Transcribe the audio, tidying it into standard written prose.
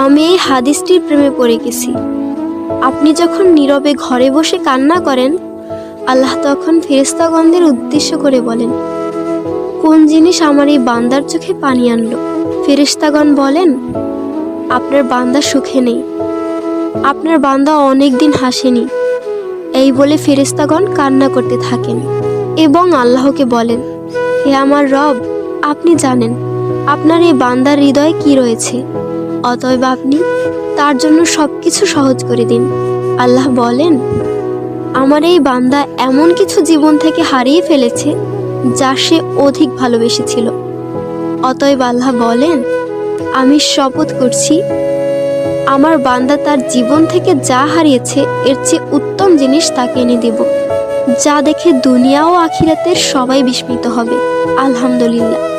আমি এই হাদিসটির প্রেমে পড়ে গেছি। আপনি যখন নীরবে ঘরে বসে কান্না করেন, আল্লাহ তখন ফেরেশতাগণদের উদ্দেশ্য করে বলেন, কোন জিনিস আমার এই বান্দার চোখে পানি আনলো? ফেরেশতাগণ বলেন, আপনার বান্দা সুখে নেই, আপনার বান্দা অনেক দিন হাসেনি। এই বলে ফেরেশতাগণ কান্না করতে থাকেন এবং আল্লাহকে বলেন, হে আমার রব, আপনি জানেন আপনার এই বান্দার হৃদয়ে কি রয়েছে, অতএব আপনি তার জন্য সবকিছু সহজ করে দিন। আল্লাহ বলেন, আমার এই বান্দা এমন কিছু জীবন থেকে হারিয়ে ফেলেছে যা সে অধিক ভালোবেসেছিল। অতএব আল্লাহ বলেন, আমি শপথ করছি, আমার বান্দা তার জীবন থেকে যা হারিয়েছে এর চেয়ে উত্তম জিনিস তাকে এনে দেব, যা দেখে দুনিয়া ও আখিরাতের সবাই বিস্মিত হবে। আলহামদুলিল্লাহ।